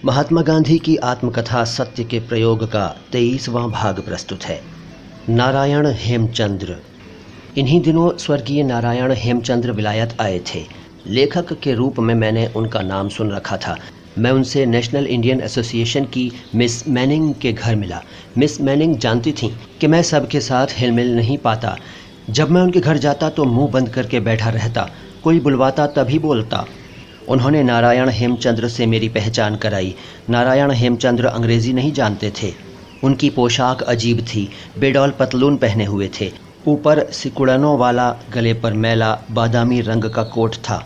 महात्मा गांधी की आत्मकथा सत्य के प्रयोग का 23वां भाग प्रस्तुत है। नारायण हेमचंद्र। इन्हीं दिनों स्वर्गीय नारायण हेमचंद्र विलायत आए थे। लेखक के रूप में मैंने उनका नाम सुन रखा था। मैं उनसे नेशनल इंडियन एसोसिएशन की मिस मैनिंग के घर मिला। मिस मैनिंग जानती थीं कि मैं सबके साथ हिलमिल नहीं पाता। जब मैं उनके घर जाता तो मुंह बंद करके बैठा रहता, कोई बुलवाता तभी बोलता। उन्होंने नारायण हेमचंद्र से मेरी पहचान कराई। नारायण हेमचंद्र अंग्रेज़ी नहीं जानते थे। उनकी पोशाक अजीब थी। बेडौल पतलून पहने हुए थे। ऊपर सिकुड़नों वाला, गले पर मैला बादामी रंग का कोट था।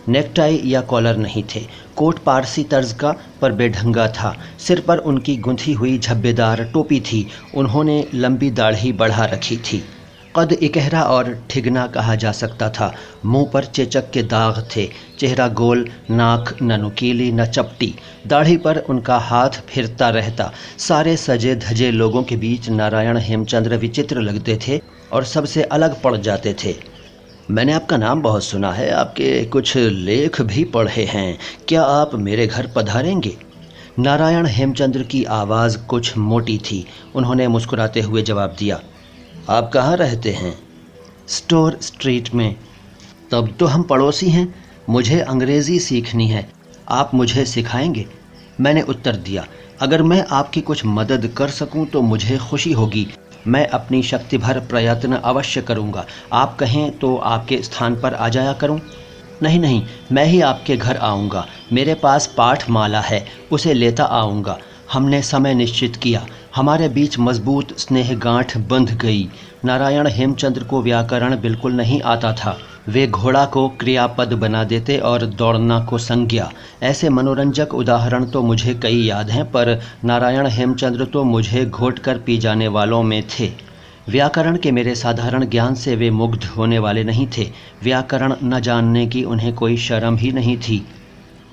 नेकटाई या कॉलर नहीं थे। कोट पारसी तर्ज का पर बेढंगा था। सिर पर उनकी गुंथी हुई झब्बेदार टोपी थी। उन्होंने लंबी दाढ़ी बढ़ा रखी थी। कद इकहरा और ठिगना कहा जा सकता था। मुंह पर चेचक के दाग थे। चेहरा गोल, नाक न नुकीली न चपटी। दाढ़ी पर उनका हाथ फिरता रहता। सारे सजे धजे लोगों के बीच नारायण हेमचंद्र विचित्र लगते थे और सबसे अलग पड़ जाते थे। मैंने आपका नाम बहुत सुना है, आपके कुछ लेख भी पढ़े हैं। क्या आप मेरे घर पधारेंगे? नारायण हेमचंद्र की आवाज़ कुछ मोटी थी। उन्होंने मुस्कुराते हुए जवाब दिया, आप कहाँ रहते हैं? स्टोर स्ट्रीट में। तब तो हम पड़ोसी हैं। मुझे अंग्रेज़ी सीखनी है, आप मुझे सिखाएंगे? मैंने उत्तर दिया, अगर मैं आपकी कुछ मदद कर सकूं तो मुझे खुशी होगी। मैं अपनी शक्ति भर प्रयत्न अवश्य करूंगा। आप कहें तो आपके स्थान पर आ जाया करूं? नहीं नहीं, मैं ही आपके घर आऊँगा। मेरे पास पाठमाला है, उसे लेता आऊँगा। हमने समय निश्चित किया। हमारे बीच मजबूत स्नेह गांठ बंध गई। नारायण हेमचंद्र को व्याकरण बिल्कुल नहीं आता था। वे घोड़ा को क्रियापद बना देते और दौड़ना को संज्ञा। ऐसे मनोरंजक उदाहरण तो मुझे कई याद हैं, पर नारायण हेमचंद्र तो मुझे घोट कर पी जाने वालों में थे। व्याकरण के मेरे साधारण ज्ञान से वे मुग्ध होने वाले नहीं थे। व्याकरण न जानने की उन्हें कोई शर्म ही नहीं थी।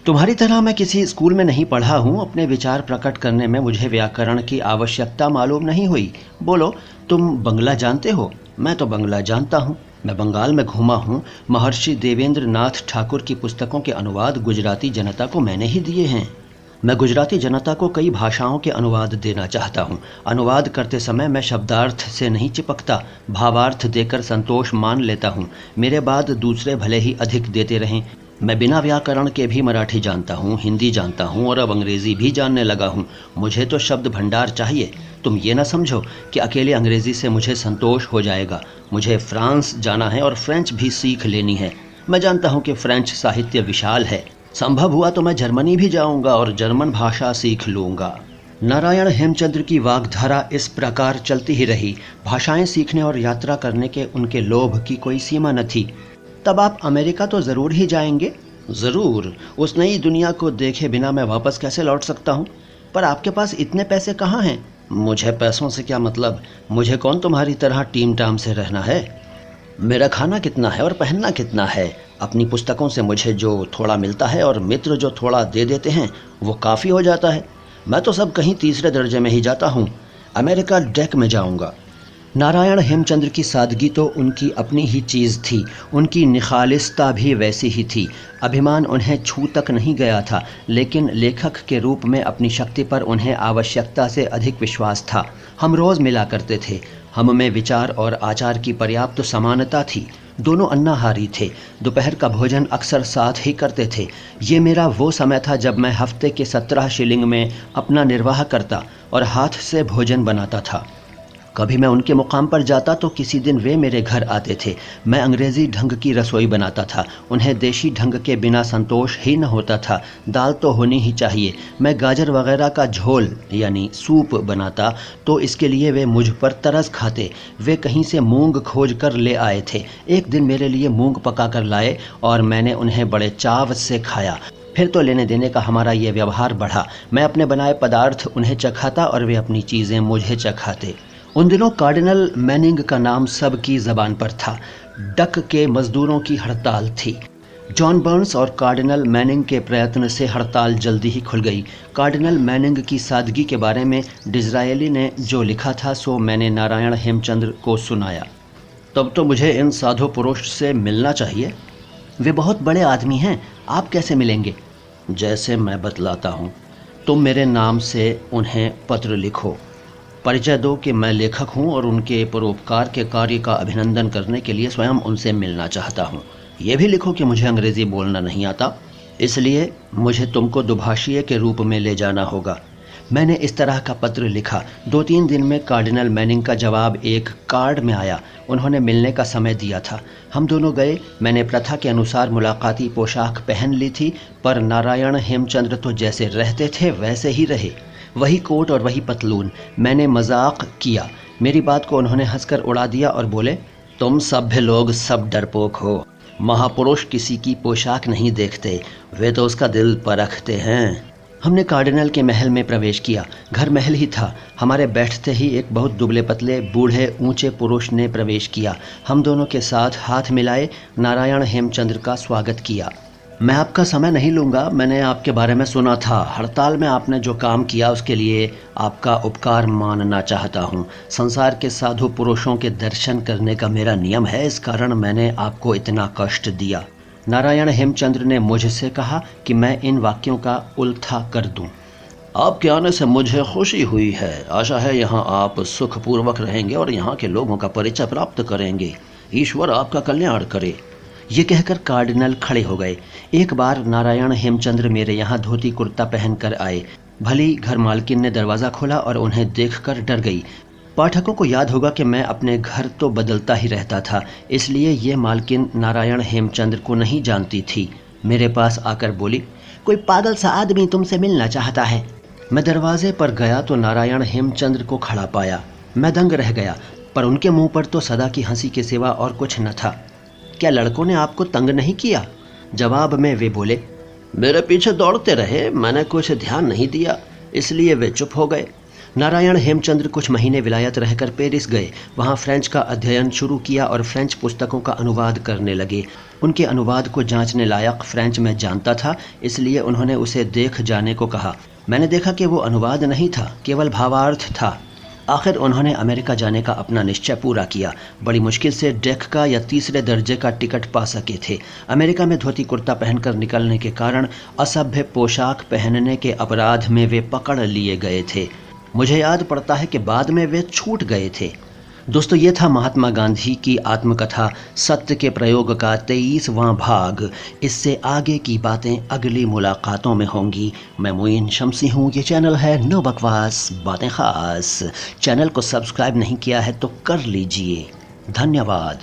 तुम्हारी तरह मैं किसी स्कूल में नहीं पढ़ा हूँ। अपने विचार प्रकट करने में मुझे व्याकरण की आवश्यकता मालूम नहीं हुई। बोलो, तुम बंगला जानते हो? मैं तो बंगला जानता हूँ। मैं बंगाल में घूमा हूँ। महर्षि देवेंद्र नाथ ठाकुर की पुस्तकों के अनुवाद गुजराती जनता को मैंने ही दिए हैं। मैं गुजराती जनता को कई भाषाओं के अनुवाद देना चाहता हूँ। अनुवाद करते समय मैं शब्दार्थ से नहीं चिपकता, भावार्थ देकर संतोष मान लेता हूँ। मेरे बाद दूसरे भले ही अधिक देते रहें। मैं बिना व्याकरण के भी मराठी जानता हूँ, हिंदी जानता हूँ और अब अंग्रेज़ी भी जानने लगा हूँ। मुझे तो शब्द भंडार चाहिए। तुम ये ना समझो कि अकेले अंग्रेज़ी से मुझे संतोष हो जाएगा। मुझे फ्रांस जाना है और फ्रेंच भी सीख लेनी है। मैं जानता हूँ कि फ्रेंच साहित्य विशाल है। संभव हुआ तो मैं जर्मनी भी जाऊँगा और जर्मन भाषा सीख लूँगा। नारायण हेमचंद्र की वाग्धारा इस प्रकार चलती ही रही। भाषाएं सीखने और यात्रा करने के उनके लोभ की कोई सीमा न थी। तब आप अमेरिका तो ज़रूर ही जाएंगे? ज़रूर। उस नई दुनिया को देखे बिना मैं वापस कैसे लौट सकता हूँ? पर आपके पास इतने पैसे कहाँ हैं? मुझे पैसों से क्या मतलब? मुझे कौन तुम्हारी तरह टीम टाम से रहना है। मेरा खाना कितना है और पहनना कितना है? अपनी पुस्तकों से मुझे जो थोड़ा मिलता है और मित्र जो थोड़ा दे देते हैं वो काफ़ी हो जाता है। मैं तो सब कहीं तीसरे दर्जे में ही जाता हूँ। अमेरिका डेक में जाऊँगा। नारायण हेमचंद्र की सादगी तो उनकी अपनी ही चीज़ थी। उनकी निखालिसता भी वैसी ही थी। अभिमान उन्हें छू तक नहीं गया था, लेकिन लेखक के रूप में अपनी शक्ति पर उन्हें आवश्यकता से अधिक विश्वास था। हम रोज़ मिला करते थे। हम में विचार और आचार की पर्याप्त समानता थी। दोनों अन्नाहारी थे। दोपहर का भोजन अक्सर साथ ही करते थे। ये मेरा वो समय था जब मैं हफ्ते के 17 शिलिंग में अपना निर्वाह करता और हाथ से भोजन बनाता था। कभी मैं उनके मुकाम पर जाता तो किसी दिन वे मेरे घर आते थे। मैं अंग्रेज़ी ढंग की रसोई बनाता था। उन्हें देशी ढंग के बिना संतोष ही न होता था। दाल तो होनी ही चाहिए। मैं गाजर वगैरह का झोल यानी सूप बनाता तो इसके लिए वे मुझ पर तरस खाते। वे कहीं से मूंग खोज कर ले आए थे। एक दिन मेरे लिए मूंग पका कर लाए और मैंने उन्हें बड़े चाव से खाया। फिर तो लेने देने का हमारा ये व्यवहार बढ़ा। मैं अपने बनाए पदार्थ उन्हें चखाता और वे अपनी चीज़ें मुझे चखाते। उन दिनों कार्डिनल मैनिंग का नाम सबकी ज़बान पर था। डक के मज़दूरों की हड़ताल थी। जॉन बर्न्स और कार्डिनल मैनिंग के प्रयत्न से हड़ताल जल्दी ही खुल गई। कार्डिनल मैनिंग की सादगी के बारे में डिज़रायली ने जो लिखा था सो मैंने नारायण हेमचंद्र को सुनाया। तब तो मुझे इन साधु पुरुष से मिलना चाहिए। वे बहुत बड़े आदमी हैं, आप कैसे मिलेंगे? जैसे मैं बतलाता हूँ। तुम मेरे नाम से उन्हें पत्र लिखो, परिचय दो कि मैं लेखक हूँ और उनके परोपकार के कार्य का अभिनंदन करने के लिए स्वयं उनसे मिलना चाहता हूँ। ये भी लिखो कि मुझे अंग्रेज़ी बोलना नहीं आता, इसलिए मुझे तुमको दुभाषीय के रूप में ले जाना होगा। मैंने इस तरह का पत्र लिखा। 2-3 दिन में कार्डिनल मैनिंग का जवाब एक कार्ड में आया। उन्होंने मिलने का समय दिया था। हम दोनों गए। मैंने प्रथा के अनुसार मुलाकाती पोशाक पहन ली थी, पर नारायण हेमचंद्र तो जैसे रहते थे वैसे ही रहे, वही कोट और वही पतलून। मैंने मजाक किया, मेरी बात को उन्होंने हंसकर उड़ा दिया और बोले, तुम सभ्य लोग सब डरपोक हो। महापुरुष किसी की पोशाक नहीं देखते, वे तो उसका दिल परखते हैं। हमने कार्डिनल के महल में प्रवेश किया। घर महल ही था। हमारे बैठते ही एक बहुत दुबले पतले बूढ़े ऊंचे पुरुष ने प्रवेश किया। हम दोनों के साथ हाथ मिलाए नारायण हेमचंद्र का स्वागत किया। मैं आपका समय नहीं लूँगा, मैंने आपके बारे में सुना था। हड़ताल में आपने जो काम किया उसके लिए आपका उपकार मानना चाहता हूँ। संसार के साधु पुरुषों के दर्शन करने का मेरा नियम है, इस कारण मैंने आपको इतना कष्ट दिया। नारायण हेमचंद्र ने मुझसे कहा कि मैं इन वाक्यों का उल्था कर दूं। आपके आने से मुझे खुशी हुई है। आशा है यहाँ आप सुखपूर्वक रहेंगे और यहाँ के लोगों का परिचय प्राप्त करेंगे। ईश्वर आपका कल्याण करे। ये कहकर कार्डिनल खड़े हो गए। एक बार नारायण हेमचंद्र मेरे यहाँ धोती कुर्ता पहनकर आए। भली घर मालकिन ने दरवाज़ा खोला और उन्हें देखकर डर गई। पाठकों को याद होगा कि मैं अपने घर तो बदलता ही रहता था, इसलिए ये मालकिन नारायण हेमचंद्र को नहीं जानती थी। मेरे पास आकर बोली, कोई पागल सा आदमी तुमसे मिलना चाहता है। मैं दरवाजे पर गया तो नारायण हेमचंद्र को खड़ा पाया। मैं दंग रह गया, पर उनके मुंह पर तो सदा की हंसी के सिवा और कुछ न था। क्या लड़कों ने आपको तंग नहीं किया? जवाब में वे बोले, मेरे पीछे दौड़ते रहे, मैंने कुछ ध्यान नहीं दिया, इसलिए वे चुप हो गए। नारायण हेमचंद्र कुछ महीने विलायत रहकर पेरिस गए। वहाँ फ्रेंच का अध्ययन शुरू किया और फ्रेंच पुस्तकों का अनुवाद करने लगे। उनके अनुवाद को जांचने लायक फ्रेंच में जानता था, इसलिए उन्होंने उसे देख जाने को कहा। मैंने देखा कि वो अनुवाद नहीं था, केवल भावार्थ था। आखिर उन्होंने अमेरिका जाने का अपना निश्चय पूरा किया। बड़ी मुश्किल से डेक का या 3रे दर्जे का टिकट पा सके थे। अमेरिका में धोती कुर्ता पहनकर निकलने के कारण असभ्य पोशाक पहनने के अपराध में वे पकड़ लिए गए थे। मुझे याद पड़ता है कि बाद में वे छूट गए थे। दोस्तों, ये था महात्मा गांधी की आत्मकथा सत्य के प्रयोग का 23वां भाग। इससे आगे की बातें अगली मुलाकातों में होंगी। मैं मोइन शम्सी हूँ। ये चैनल है नो बकवास बातें ख़ास। चैनल को सब्सक्राइब नहीं किया है तो कर लीजिए। धन्यवाद।